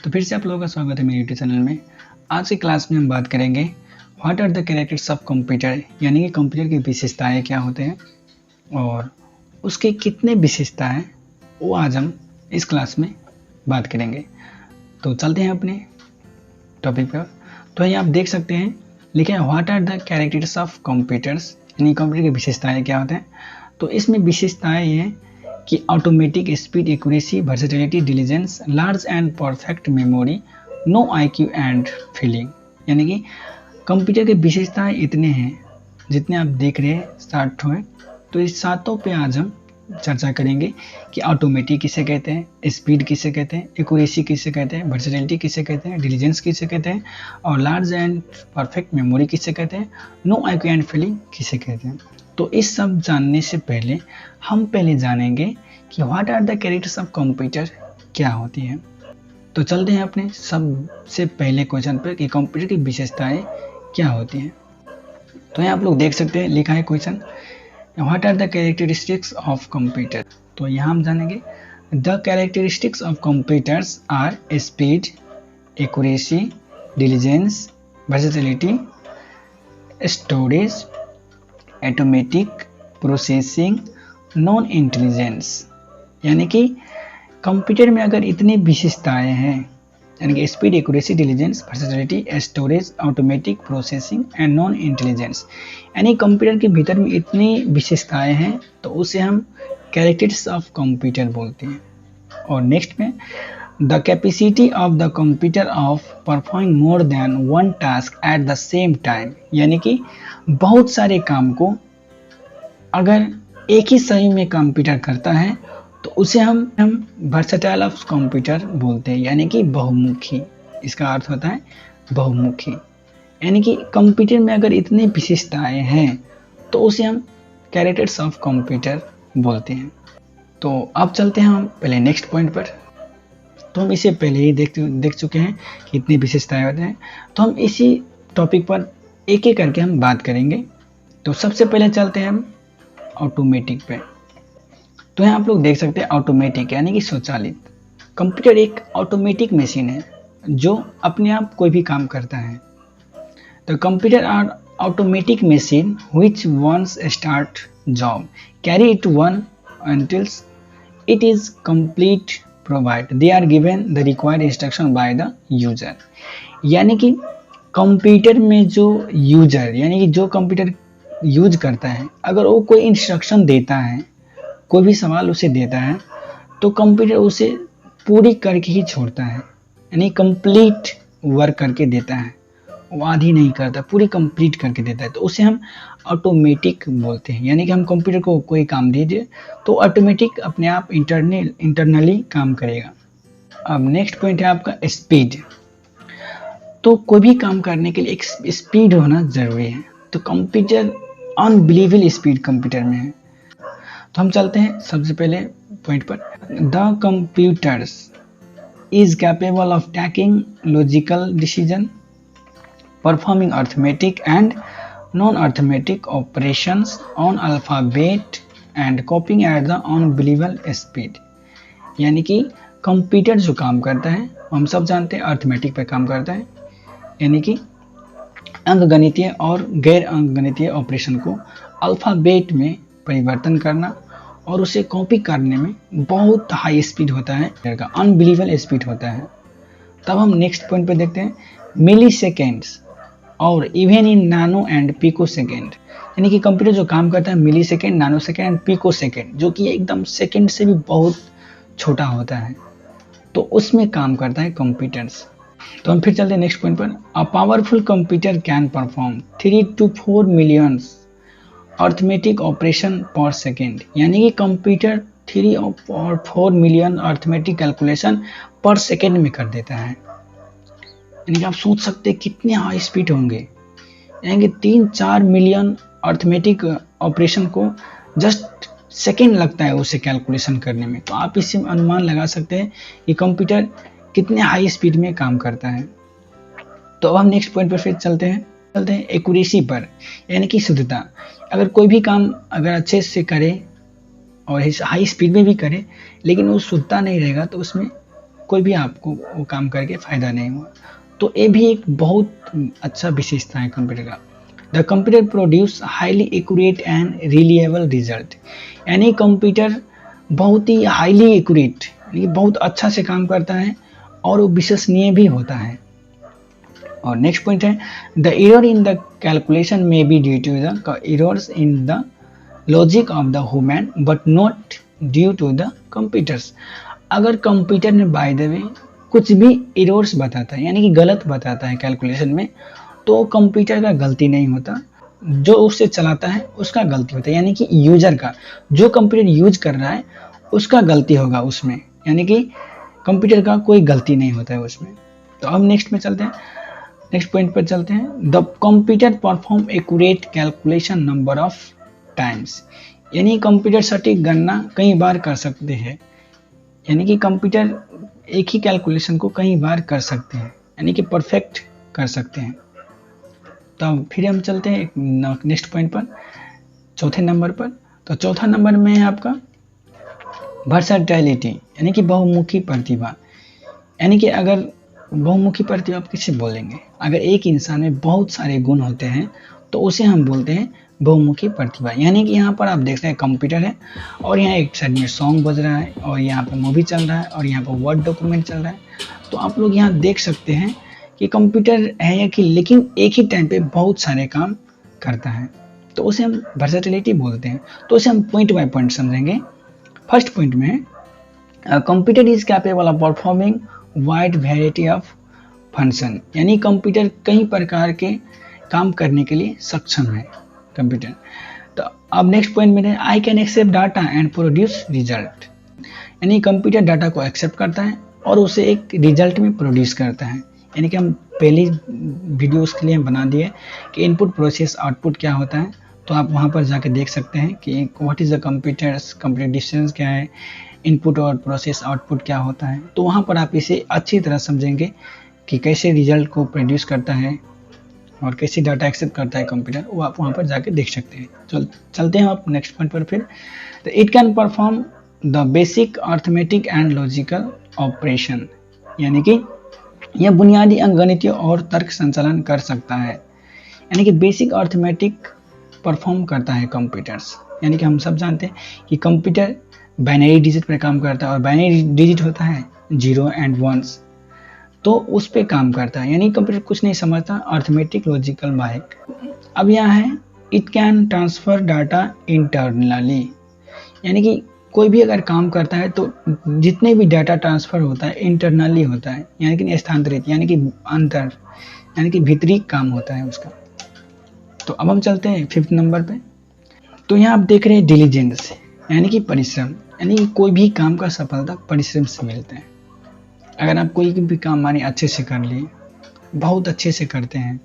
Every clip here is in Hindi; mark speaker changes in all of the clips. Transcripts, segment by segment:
Speaker 1: तो फिर से आप लोगों का स्वागत है मेरे यूट्यूब चैनल में। आज की क्लास में हम बात करेंगे what are the characters of computer, यानी कि कंप्यूटर की विशेषताएं क्या होते हैं और उसके कितने विशेषताएं वो आज हम इस क्लास में बात करेंगे। तो चलते हैं अपने टॉपिक पर। तो यहाँ आप देख सकते हैं लिखे हैं what are the characters of computers, यानी कंप्यूटर की विशेषताएं क्या होते हैं। तो इसमें विशेषताएं ये हैं कि automatic speed, accuracy, versatility, diligence, large and perfect memory, no IQ and feeling. यानी कि कंप्यूटर की विशेषताएं इतने हैं जितने आप देख रहे हैं 7 हैं। तो इस 7 पे आज हम चर्चा करेंगे कि ऑटोमेटिक किसे कहते हैं, स्पीड किसे कहते हैं, एक्यूरेसी किसे कहते हैं, वर्सेटिलिटी किसे कहते हैं, डिलीजेंस किसे कहते हैं और लार्ज एंड परफेक्ट मेमोरी किसे कहते हैं, नो आईक्यू एंड फीलिंग किसे कहते हैं। तो इस सब जानने से पहले हम पहले जानेंगे कि what are the characters of computer क्या होती है। तो चलते हैं अपने सबसे पहले क्वेश्चन पर कि कंप्यूटर की विशेषताएं क्या होती हैं। तो यहाँ आप लोग देख सकते हैं लिखा है question what are the characteristics of computer. तो यहाँ हम जानेंगे the characteristics of computers are speed, accuracy, diligence, versatility, storage, automatic, processing, non intelligence. यानी कि कंप्यूटर में अगर इतनी विशेषताएं हैं, यानी कि speed, accuracy, diligence, versatility, storage, automatic, processing and non intelligence, यानी कंप्यूटर के भीतर में इतनी विशेषताएं हैं तो उसे हम कैरेक्टर्स ऑफ कंप्यूटर बोलते हैं। और नेक्स्ट में the capacity of the computer of performing more than one task at the same time, यानी कि बहुत सारे काम को अगर एक ही समय में कंप्यूटर करता है तो उसे हम वर्सेटाइल ऑफ कंप्यूटर बोलते हैं, यानी कि बहुमुखी। इसका अर्थ होता है बहुमुखी, यानी कि कंप्यूटर में अगर इतनी विशेषताएं हैं तो उसे हम कैरेक्टर्स ऑफ कंप्यूटर बोलते हैं। तो अब चलते हैं हम पहले नेक्स्ट पॉइंट पर। तो हम इसे पहले ही देख चुके हैं कि इतनी विशेषताएं होते हैं, तो हम इसी टॉपिक पर एक एक करके हम बात करेंगे। तो सबसे पहले चलते हैं हम ऑटोमेटिक पे। तो यहाँ आप लोग देख सकते हैं ऑटोमेटिक यानी कि स्वचालित। कंप्यूटर एक ऑटोमेटिक मशीन है जो अपने आप कोई भी काम करता है। तो computer are automatic machine which once start job carry it on until it is complete provided they are given the required instruction by the user। यानी कि कंप्यूटर में जो यूजर यानी कि जो कंप्यूटर यूज करता है, अगर वो कोई इंस्ट्रक्शन देता है, कोई भी सवाल उसे देता है तो कंप्यूटर उसे पूरी करके ही छोड़ता है, यानी कंप्लीट वर्क करके देता है। वो आधी नहीं करता, पूरी कंप्लीट करके देता है। तो उसे हम ऑटोमेटिक बोलते हैं, यानी कि हम कंप्यूटर को कोई काम दीजिए तो ऑटोमेटिक अपने आप इंटरनली काम करेगा। अब नेक्स्ट पॉइंट है आपका स्पीड। तो कोई भी काम करने के लिए एक स्पीड होना ज़रूरी है। तो कंप्यूटर अनबिलीवेबल स्पीड कंप्यूटर में है। तो हम चलते हैं सबसे पहले पॉइंट पर। The computers is capable of taking logical decision, performing arithmetic and non-arithmetic operations on alphabet and copying at the unbelievable speed। यानी कि कंप्यूटर जो काम करता है हम सब जानते हैं अर्थमेटिक पे काम करता है, यानी कि अंकगणितीय और गैर अंकगणितीय ऑपरेशन को अल्फ़ाबेट में परिवर्तन करना और उसे कॉपी करने में बहुत हाई स्पीड होता है, अनबिलीवेबल स्पीड होता है। तब हम नेक्स्ट पॉइंट पे देखते हैं मिली सेकेंड्स और even in nano and picosecond. यानी कि कंप्यूटर जो काम करता है millisecond, nanosecond and picosecond, जो कि एकदम सेकेंड से भी बहुत छोटा होता है, तो उसमें काम करता है कंप्यूटर्स। तो हम फिर चलते हैं नेक्स्ट पॉइंट पर। A powerful computer can perform 3 to 4 million arithmetic operation पर सेकेंड। यानी कि कंप्यूटर 3 और 4 मिलियन अर्थमेटिक कैलकुलेशन पर सेकेंड में कर देता है। यानी कि आप सोच सकते हैं कितने हाई स्पीड होंगे, यानी कि 3-4 मिलियन अर्थमेटिक ऑपरेशन को जस्ट सेकेंड लगता है उसे कैलकुलेशन करने में। तो आप इससे अनुमान लगा सकते हैं कि कंप्यूटर कितने हाई स्पीड में काम करता है। तो अब हम नेक्स्ट पॉइंट पर फिर चलते हैं एक्यूरेसी पर, यानी कि शुद्धता। अगर कोई भी काम अगर अच्छे से करे और हाई स्पीड में भी करे लेकिन वो शुद्धता नहीं रहेगा तो उसमें कोई भी आपको वो काम करके फ़ायदा नहीं हुआ। तो ये भी एक बहुत अच्छा विशेषता है कंप्यूटर का। The computer produce highly accurate and reliable result, यानी कंप्यूटर बहुत ही हाईली एक्यूरेट, यानी बहुत अच्छा से काम करता है और वो विश्वसनीय भी होता है। और नेक्स्ट पॉइंट है the error in the calculation में be due to the errors in the logic of the human but not due to the computers. अगर कंप्यूटर में बाय द वे कुछ भी एरर्स बताता है, यानी कि गलत बताता है कैलकुलेशन में, तो कंप्यूटर का गलती नहीं होता, जो उससे चलाता है उसका गलती होता है, यानी कि यूजर का, जो कंप्यूटर यूज कर रहा है उसका गलती होगा उसमें, यानी कि कंप्यूटर का कोई गलती नहीं होता है उसमें। तो अब नेक्स्ट में चलते हैं, नेक्स्ट पॉइंट पर चलते हैं। The computer perform accurate calculation number of times, यानी कंप्यूटर सटीक गणना कई बार कर सकते हैं, यानी कि कंप्यूटर एक ही कैलकुलेशन को कई बार कर सकते हैं, यानी कि परफेक्ट कर सकते हैं। तो फिर हम चलते हैं नेक्स्ट पॉइंट पर, चौथे नंबर पर। तो चौथा नंबर में है आपका वर्सैटिलिटी, यानी कि बहुमुखी प्रतिभा। यानी कि अगर बहुमुखी प्रतिभा आप किसे बोलेंगे, अगर एक इंसान में बहुत सारे गुण होते हैं तो उसे हम बोलते हैं बहुमुखी प्रतिभा। यानी कि यहाँ पर आप देख रहे हैं कंप्यूटर है और यहाँ एक साइड में सॉन्ग बज रहा है और यहाँ पे मूवी चल रहा है और यहाँ पर वर्ड डॉक्यूमेंट चल रहा है। तो आप लोग यहाँ देख सकते हैं कि कंप्यूटर है या कि, लेकिन एक ही टाइम पे बहुत सारे काम करता है, तो उसे हम वर्सैटिलिटी बोलते हैं। तो उसे हम पॉइंट बाय पॉइंट समझेंगे। फर्स्ट पॉइंट में computer is capable of performing wide variety of function, यानी कंप्यूटर कई प्रकार के काम करने के लिए सक्षम है कंप्यूटर। तो अब नेक्स्ट पॉइंट में I can accept data and produce result, यानी कंप्यूटर डाटा को एक्सेप्ट करता है और उसे एक रिजल्ट में प्रोड्यूस करता है। यानी कि हम पहली वीडियोस के लिए बना दिए कि इनपुट प्रोसेस आउटपुट क्या होता है, तो आप वहाँ पर जाके देख सकते हैं कि what is the computer distance क्या है, इनपुट और प्रोसेस आउटपुट क्या होता है। तो वहाँ पर आप इसे अच्छी तरह समझेंगे कि कैसे रिजल्ट को प्रोड्यूस करता है और कैसे डाटा एक्सेप्ट करता है कंप्यूटर, वो आप वहाँ पर जाके देख सकते हैं। चलते हैं आप नेक्स्ट पॉइंट पर फिर। तो it can perform the basic arithmetic and logical operation, यानी कि यह बुनियादी अंकगणितीय और तर्क संचालन कर सकता है, यानी कि बेसिक अर्थमेटिक परफॉर्म करता है कंप्यूटर्स। यानी कि हम सब जानते हैं कि कंप्यूटर बाइनरी डिजिट पर काम करता है और बाइनरी डिजिट होता है 0 एंड 1, तो उस पे काम करता है, यानी कंप्यूटर कुछ नहीं समझता अर्थमेटिक लॉजिकल बाइक। अब यहाँ है it can transfer data internally, यानी कि कोई भी अगर काम करता है तो जितने भी डाटा ट्रांसफर होता है इंटरनली होता है, यानी कि स्थानांतरित, यानी कि अंतर, यानी कि भीतरी काम होता है उसका। तो अब हम चलते हैं 5th नंबर पे। तो यहाँ आप देख रहे हैं डिलीजेंस, यानी कि परिश्रम, यानी कि कोई भी काम का सफलता परिश्रम से मिलता है। अगर आप कोई भी काम माने अच्छे से कर लिए, बहुत अच्छे से करते हैं,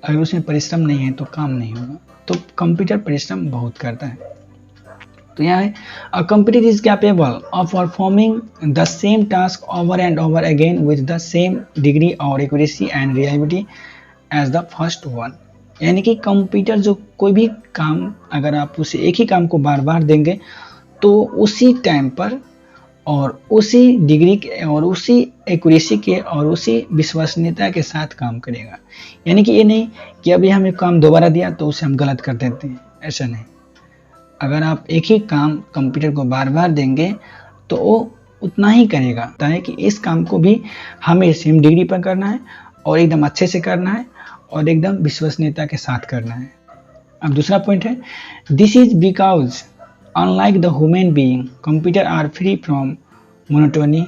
Speaker 1: अगर उसमें परिश्रम नहीं है तो काम नहीं होगा। तो कंप्यूटर परिश्रम बहुत करता है। तो यहाँ है a computer is capable of performing the same task over and over again with the same degree और accuracy and reliability as the first one, यानी कि कंप्यूटर जो कोई भी काम अगर आप उसे एक ही काम को बार बार देंगे तो उसी टाइम पर और उसी डिग्री के और उसी एक्यूरेसी के और उसी विश्वसनीयता के साथ काम करेगा। यानी कि ये नहीं कि अभी हम एक काम दोबारा दिया तो उसे हम गलत कर देते हैं, ऐसा नहीं। अगर आप एक ही काम कंप्यूटर को बार बार देंगे तो वो उतना ही करेगा, ताकि कि इस काम को भी हमें सेम डिग्री पर करना है और एकदम अच्छे से करना है और एकदम विश्वसनीयता के साथ करना है। अब दूसरा पॉइंट है this is because unlike the human being, computer are free from monotony,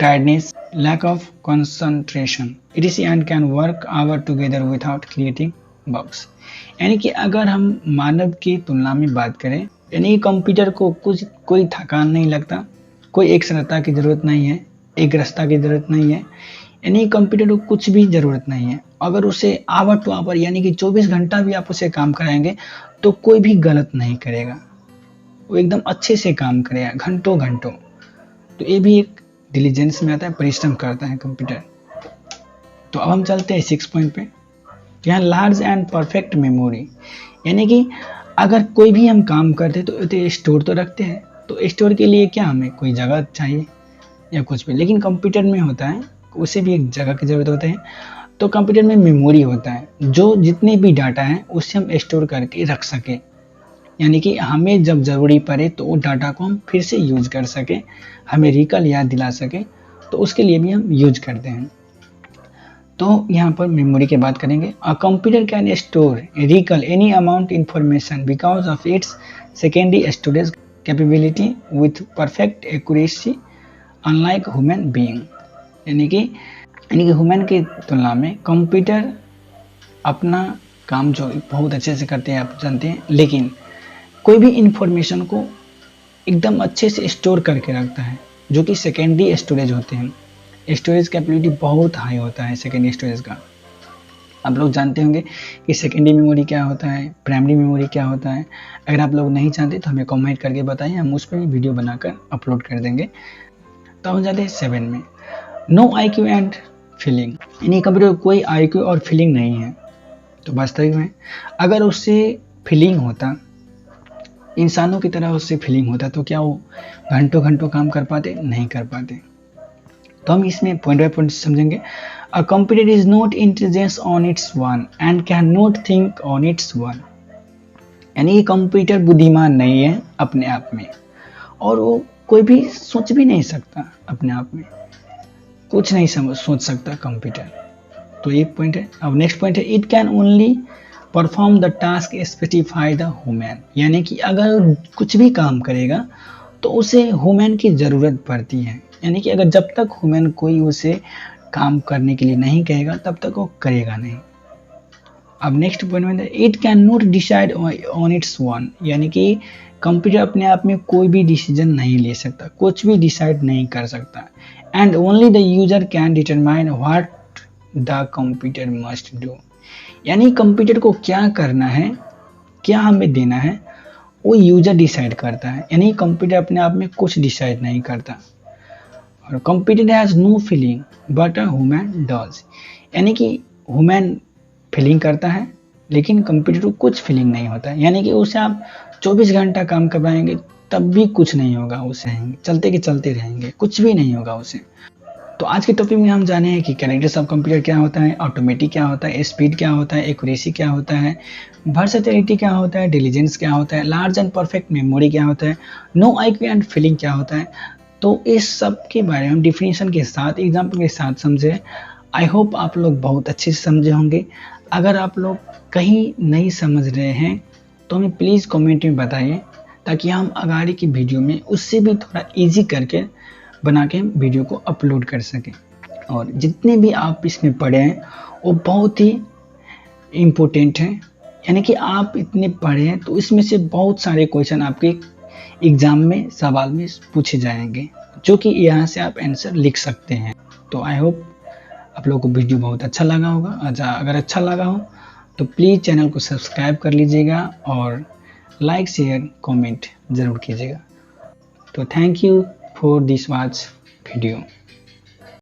Speaker 1: tiredness, lack of concentration, etc. and can work hour together without creating bugs. यानी कि अगर हम मानव की तुलना में बात करें, यानी कंप्यूटर को कोई थकान नहीं लगता, कोई एक सरलता की ज़रूरत नहीं है, एक रास्ता की ज़रूरत नहीं है, यानी कंप्यूटर को कुछ भी ज़रूरत नहीं है। अगर उसे आवर टू आवर यानी कि 24 घंटा भी आप उसे काम कराएंगे तो कोई भी गलत नहीं करेगा, वो एकदम अच्छे से काम करेगा घंटों घंटों। तो ये भी एक डिलीजेंस में आता है, परिश्रम करता है कंप्यूटर। तो अब हम चलते हैं 6 पॉइंट पे। यहाँ लार्ज एंड परफेक्ट मेमोरी, यानी कि अगर कोई भी हम काम करते हैं तो स्टोर तो रखते हैं, तो स्टोर के लिए क्या हमें कोई जगह चाहिए, या कुछ भी, लेकिन कंप्यूटर में होता है उसे भी एक जगह की ज़रूरत होती है। तो कंप्यूटर में मेमोरी होता है, जो जितने भी डाटा हैं उसे हम स्टोर करके रख सकें, यानी कि हमें जब ज़रूरी पड़े तो वो डाटा को हम फिर से यूज कर सकें, हमें रिकल याद दिला सके, तो उसके लिए भी हम यूज करते हैं। तो यहाँ पर मेमोरी की बात करेंगे। A computer can store recall any amount information because of its secondary storage capability with perfect accuracy unlike human being. यानी कि ह्यूमन की तुलना में कंप्यूटर अपना काम जो बहुत अच्छे से करते हैं, आप जानते हैं, लेकिन कोई भी इंफॉर्मेशन को एकदम अच्छे से स्टोर करके रखता है, जो कि सेकेंडरी स्टोरेज होते हैं। स्टोरेज कैपेबिलिटी बहुत हाई होता है सेकेंडरी स्टोरेज का। आप लोग जानते होंगे कि सेकेंडरी मेमोरी क्या होता है, प्राइमरी मेमोरी क्या होता है। अगर आप लोग नहीं जानते तो हमें कमेंट करके बताइए, हम उस पर भी वीडियो बनाकर अपलोड कर देंगे। तो हम जाते हैं 7 में। नो IQ एंड फीलिंग, यानी कंप्यूटर कोई IQ और फीलिंग नहीं है। तो वास्तविक में अगर उससे फीलिंग होता, इंसानों की तरह उससे फीलिंग होता, तो क्या वो घंटों घंटों काम कर पाते? नहीं कर पाते। तो हम इसमें पॉइंट बाय पॉइंट समझेंगे। अ computer is not intelligence on it's one and can not think on it's one, यानी ये कंप्यूटर बुद्धिमान नहीं है अपने आप में, और वो कोई भी सोच भी नहीं सकता अपने आप में, कुछ नहीं सोच सकता कंप्यूटर। तो ये पॉइंट है। अब नेक्स्ट पॉइंट है, it can only perform the task specify the human, यानी कि अगर कुछ भी काम करेगा तो उसे ह्यूमन की ज़रूरत पड़ती है, यानी कि अगर जब तक ह्यूमन कोई उसे काम करने के लिए नहीं कहेगा तब तक वो करेगा नहीं। अब नेक्स्ट पॉइंट में, it can not decide on it's one, यानी कि कंप्यूटर अपने आप में कोई भी डिसीजन नहीं ले सकता, कुछ भी डिसाइड नहीं कर सकता। And only the user can determine what the computer must do, यानी कंप्यूटर को क्या करना है, क्या हमें देना है, वो यूजर डिसाइड करता है, यानी कंप्यूटर अपने आप में कुछ डिसाइड नहीं करता। और computer has no feeling but a human does, यानी कि ह्यूमन फीलिंग करता है लेकिन कंप्यूटर को कुछ फीलिंग नहीं होता है, यानी कि उसे आप 24 घंटा काम करवाएंगे तब भी कुछ नहीं होगा, उसे चलते के चलते रहेंगे, कुछ भी नहीं होगा उसे। तो आज के टॉपिक में हम जाने हैं कि कैरेक्टर्स ऑफ कंप्यूटर क्या होता है, ऑटोमेटिक क्या होता है, स्पीड क्या होता है, एक्यूरेसी क्या होता है, वर्सेटिलिटी क्या होता है, डिलीजेंस क्या होता है, लार्ज एंड परफेक्ट मेमोरी क्या होता है, नो IQ एंड फीलिंग क्या होता है। तो इस सब के बारे में डिफिनीशन के साथ, एग्जाम्पल के साथ समझे। आई होप आप लोग बहुत अच्छे से समझे होंगे। अगर आप लोग कहीं नहीं समझ रहे हैं तो हमें प्लीज़ कमेंट में बताइए, ताकि हम आगे की वीडियो में उससे भी थोड़ा इजी करके बना के वीडियो को अपलोड कर सकें। और जितने भी आप इसमें पढ़े हैं वो बहुत ही इम्पोर्टेंट हैं, यानी कि आप इतने पढ़े हैं तो इसमें से बहुत सारे क्वेश्चन आपके एग्ज़ाम में सवाल में पूछे जाएंगे, जो कि यहाँ से आप आंसर लिख सकते हैं। तो आई होप आप लोगों को वीडियो बहुत अच्छा लगा होगा। अगर अच्छा लगा हो तो प्लीज़ चैनल को सब्सक्राइब कर लीजिएगा और लाइक शेयर कमेंट ज़रूर कीजिएगा। तो thank you for this watch video।